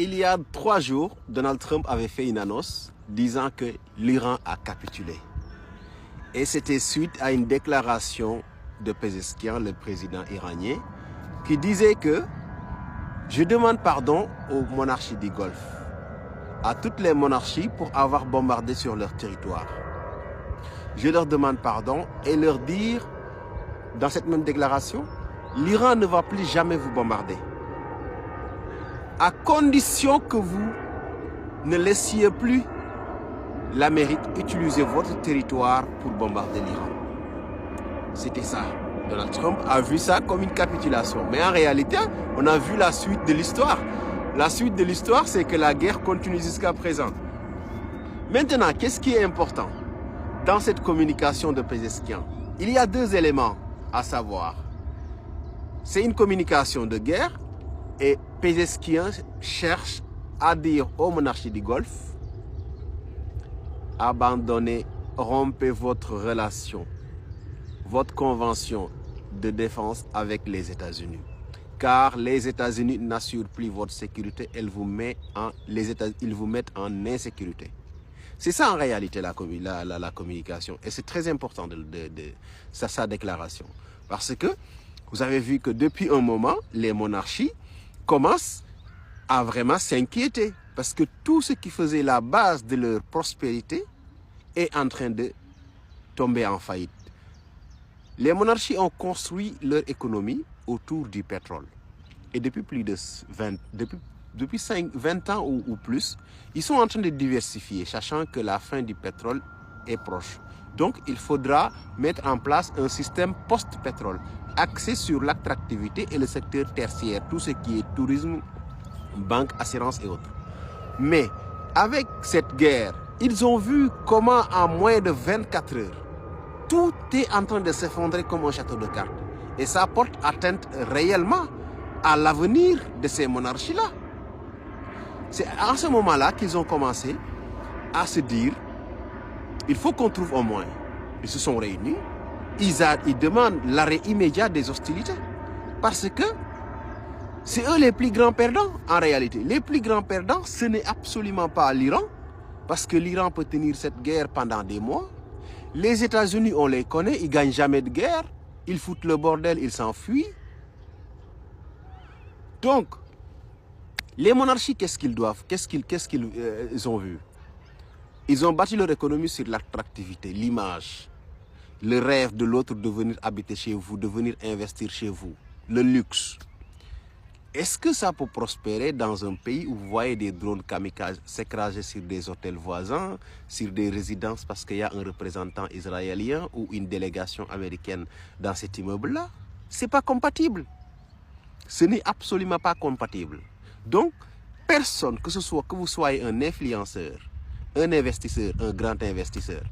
Il y a 3 jours, Donald Trump avait fait une annonce disant que l'Iran a capitulé. Et c'était suite à une déclaration de Pezeshkian, le président iranien, qui disait que je demande pardon aux monarchies du Golfe, à toutes les monarchies pour avoir bombardé sur leur territoire. Je leur demande pardon et leur dire, dans cette même déclaration, l'Iran ne va plus jamais vous bombarder, à condition que vous ne laissiez plus l'Amérique utiliser votre territoire pour bombarder l'Iran. C'était ça. Donald Trump a vu ça comme une capitulation. Mais en réalité, on a vu la suite de l'histoire. La suite de l'histoire, c'est que la guerre continue jusqu'à présent. Maintenant, qu'est-ce qui est important dans cette communication de Pezeshkian? Il y a 2 éléments à savoir. C'est une communication de guerre et Pezeshkian cherche à dire aux monarchies du Golfe: abandonnez, rompez votre relation, votre convention de défense avec les États-Unis. Car les États-Unis n'assurent plus votre sécurité, ils vous mettent en insécurité. C'est ça en réalité la communication. Et c'est très important sa déclaration. Parce que vous avez vu que depuis un moment, les monarchies commencent à vraiment s'inquiéter. Parce que tout ce qui faisait la base de leur prospérité est en train de tomber en faillite. Les monarchies ont construit leur économie autour du pétrole. Et depuis plus de 20 ans ou plus, ils sont en train de diversifier, sachant que la fin du pétrole est proche. Donc, il faudra mettre en place un système post-pétrole, axé sur l'attractivité et le secteur tertiaire, tout ce qui est tourisme, banque, assurance et autres. Mais avec cette guerre, ils ont vu comment en moins de 24 heures, tout est en train de s'effondrer comme un château de cartes. Et ça porte atteinte réellement à l'avenir de ces monarchies-là. C'est à ce moment-là qu'ils ont commencé à se dire, il faut qu'on trouve au moins. Ils se sont réunis, ils demandent l'arrêt immédiat des hostilités. Parce que c'est eux les plus grands perdants en réalité. Les plus grands perdants, ce n'est absolument pas l'Iran, parce que l'Iran peut tenir cette guerre pendant des mois. Les États-Unis, on les connaît, ils ne gagnent jamais de guerre, ils foutent le bordel, ils s'enfuient. Donc, les monarchies, qu'est-ce qu'ils doivent, qu'est-ce qu'ils ont vu? Ils ont bâti leur économie sur l'attractivité, l'image, le rêve de l'autre de venir habiter chez vous, de venir investir chez vous, le luxe. Est-ce que ça peut prospérer dans un pays où vous voyez des drones kamikazes s'écraser sur des hôtels voisins, sur des résidences parce qu'il y a un représentant israélien ou une délégation américaine dans cet immeuble-là? Ce n'est pas compatible. Ce n'est absolument pas compatible. Donc, personne, que vous soyez un influenceur, un investisseur, un grand investisseur,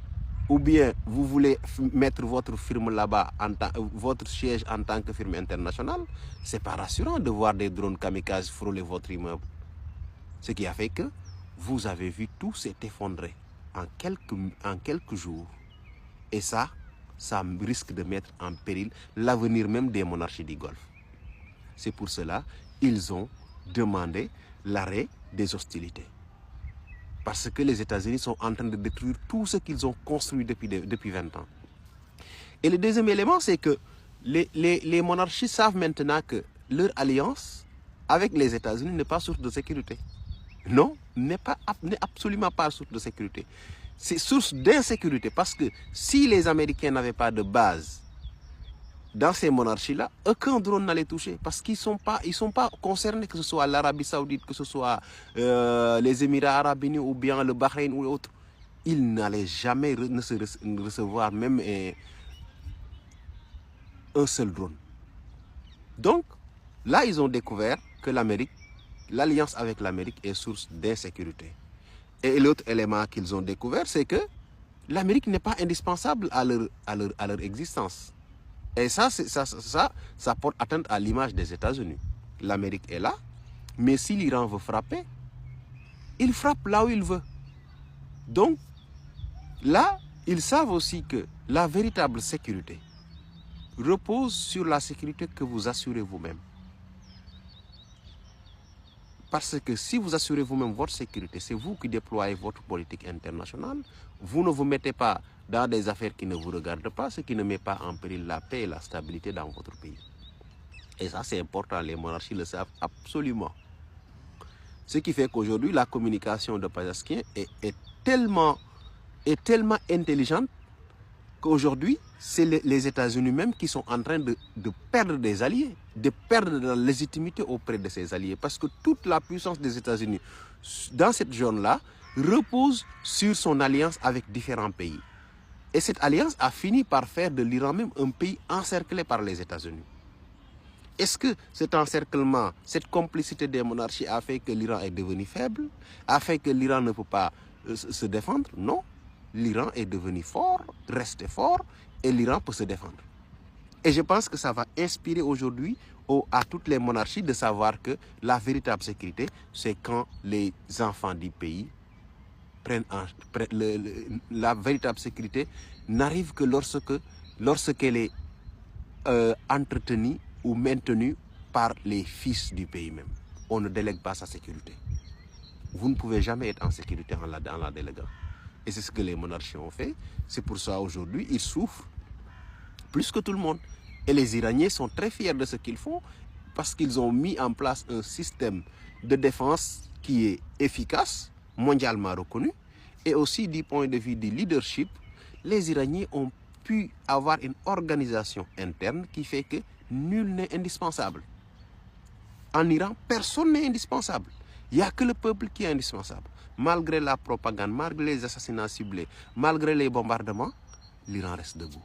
ou bien vous voulez mettre votre firme là-bas, votre siège en tant que firme internationale, ce n'est pas rassurant de voir des drones kamikazes frôler votre immeuble. Ce qui a fait que vous avez vu tout s'est effondré en quelques jours. Et ça risque de mettre en péril l'avenir même des monarchies du Golfe. C'est pour cela qu'ils ont demandé l'arrêt des hostilités. Parce que les États-Unis sont en train de détruire tout ce qu'ils ont construit depuis 20 ans. Et le deuxième élément, c'est que les monarchies savent maintenant que leur alliance avec les États-Unis n'est pas source de sécurité. Non, n'est absolument pas source de sécurité. C'est source d'insécurité parce que si les Américains n'avaient pas de base dans ces monarchies-là, aucun drone n'allait toucher parce qu'ils ne sont pas concernés, que ce soit l'Arabie Saoudite, que ce soit les Émirats Arabes Unis ou bien le Bahreïn ou autre. Ils n'allaient jamais recevoir même un seul drone. Donc, là, ils ont découvert que l'alliance avec l'Amérique est source d'insécurité. Et l'autre élément qu'ils ont découvert, c'est que l'Amérique n'est pas indispensable à leur existence. Et ça porte atteinte à l'image des États-Unis. L'Amérique est là, mais si l'Iran veut frapper, il frappe là où il veut. Donc, là, ils savent aussi que la véritable sécurité repose sur la sécurité que vous assurez vous-même. Parce que si vous assurez vous-même votre sécurité, c'est vous qui déployez votre politique internationale. Vous ne vous mettez pas dans des affaires qui ne vous regardent pas, ce qui ne met pas en péril la paix et la stabilité dans votre pays. Et ça, c'est important, les monarchies le savent absolument. Ce qui fait qu'aujourd'hui, la communication de Pazasquian est tellement intelligente qu'aujourd'hui, c'est les États-Unis même qui sont en train de perdre des alliés, de perdre de la légitimité auprès de ces alliés. Parce que toute la puissance des États-Unis dans cette zone-là repose sur son alliance avec différents pays. Et cette alliance a fini par faire de l'Iran même un pays encerclé par les États-Unis. Est-ce que cet encerclement, cette complicité des monarchies a fait que l'Iran est devenu faible, a fait que l'Iran ne peut pas se défendre? Non. L'Iran est devenu fort, reste fort, et l'Iran peut se défendre. Et je pense que ça va inspirer aujourd'hui à toutes les monarchies de savoir que la véritable sécurité, c'est quand les enfants du pays la véritable sécurité n'arrive que lorsqu'elle est entretenue ou maintenue par les fils du pays même. On ne délègue pas sa sécurité. Vous ne pouvez jamais être en sécurité en la déléguant. Et c'est ce que les monarchies ont fait. C'est pour ça aujourd'hui, ils souffrent plus que tout le monde. Et les Iraniens sont très fiers de ce qu'ils font parce qu'ils ont mis en place un système de défense qui est efficace, mondialement reconnu. Et aussi du point de vue du leadership, les Iraniens ont pu avoir une organisation interne qui fait que nul n'est indispensable. En Iran, personne n'est indispensable. Il n'y a que le peuple qui est indispensable. Malgré la propagande, malgré les assassinats ciblés, malgré les bombardements, l'Iran reste debout.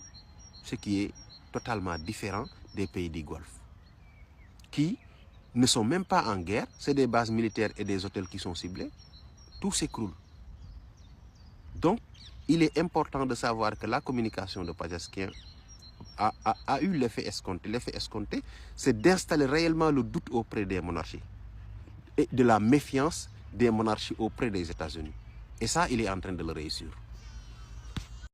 Ce qui est totalement différent des pays du Golfe, qui ne sont même pas en guerre. C'est des bases militaires et des hôtels qui sont ciblés. Tout s'écroule. Donc, il est important de savoir que la communication de Pazasquian a eu l'effet escompté. L'effet escompté, c'est d'installer réellement le doute auprès des monarchies et de la méfiance des monarchies auprès des États-Unis. Et ça, il est en train de le réussir.